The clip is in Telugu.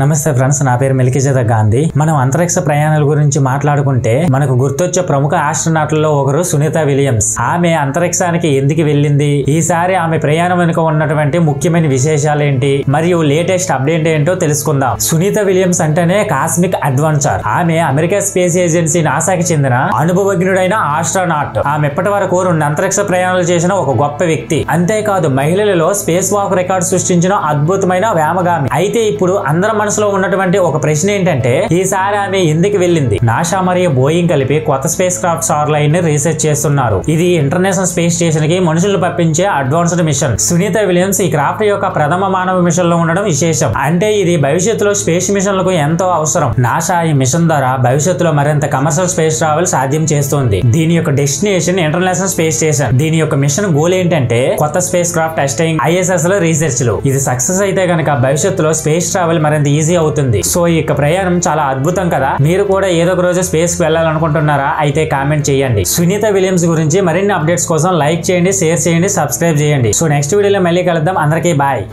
నమస్తే ఫ్రెండ్స్, నా పేరు మెల్కిజేద గాంధీ. మనం అంతరిక్ష ప్రయాణాల గురించి మాట్లాడుకుంటే మనకు గుర్తొచ్చే ప్రముఖ ఆస్ట్రోనాట్లలో ఒకరు సునీత విలియమ్స్. ఆమె అంతరిక్షానికి ఎందుకు వెళ్ళింది, ఈసారి ఆమె ప్రయాణం వెనుక ఉన్నటువంటి ముఖ్యమైన విశేషాలు ఏంటి, మరియు లేటెస్ట్ అప్డేట్ ఏంటో తెలుసుకుందాం. సునీత విలియమ్స్ అంటేనే కాస్మిక్ అడ్వెంచర్. ఆమె అమెరికా స్పేస్ ఏజెన్సీ నాసాకి చెందిన అనుభవజ్ఞుడైన ఆస్ట్రోనాట్. ఆమె ఇప్పటి వరకు 2 అంతరిక్ష ప్రయాణాలు చేసిన ఒక గొప్ప వ్యక్తి. అంతేకాదు మహిళలలో స్పేస్ వాక్ రికార్డు సృష్టించిన అద్భుతమైన వ్యామగామి. అయితే ఇప్పుడు అందరి మనసులో ఉన్నటువంటి ఒక ప్రశ్న ఏంటంటే, ఈసారి ఆమె ఎందుకు వెళ్ళింది? నాసా మరియు బోయింగ్ కలిపి కొత్త స్పేస్ క్రాఫ్ట్ స్టార్లైన్ ని రీసెర్చ్ చేస్తున్నారు. ఇది ఇంటర్నేషనల్ స్పేస్ స్టేషన్ కి మనుషులు పంపించే అడ్వాన్స్డ్ మిషన్. సునీత విలియమ్స్ ఈ క్రాఫ్ట్ యొక్క ప్రథమ మానవ మిషన్ లో ఉండడం విశేషం. అంటే ఇది భవిష్యత్తులో స్పేస్ మిషన్లకు ఎంతో అవసరం. నాసా ఈ మిషన్ ద్వారా భవిష్యత్తులో మరింత కమర్షియల్ స్పేస్ ట్రావెల్ సాధ్యం చేస్తుంది. దీని యొక్క డెస్టినేషన్ ఇంటర్నేషనల్ స్పేస్ స్టేషన్. దీని యొక్క మిషన్ గోల్ ఏంటంటే కొత్త స్పేస్ క్రాఫ్ట్ టెస్టింగ్, ISS లో రీసెర్చ్ లు. ఇది సక్సెస్ అయితే గనక భవిష్యత్తులో స్పేస్ ట్రావెల్ మరింత ఈజీ అవుతుంది. సో ఈ ప్రయాణం చాలా అద్భుతం కదా. మీరు కూడా ఏదో ఒక రోజు స్పేస్ కి వెళ్ళాలనుకుంటున్నారా? అయితే కామెంట్ చేయండి. సునీత విలియమ్స్ గురించి మరిన్ని అప్డేట్స్ కోసం లైక్ చేయండి, షేర్ చేయండి, సబ్స్క్రైబ్ చేయండి. సో నెక్స్ట్ వీడియోలో మళ్ళీ కలుద్దాం. అందరికీ బాయ్.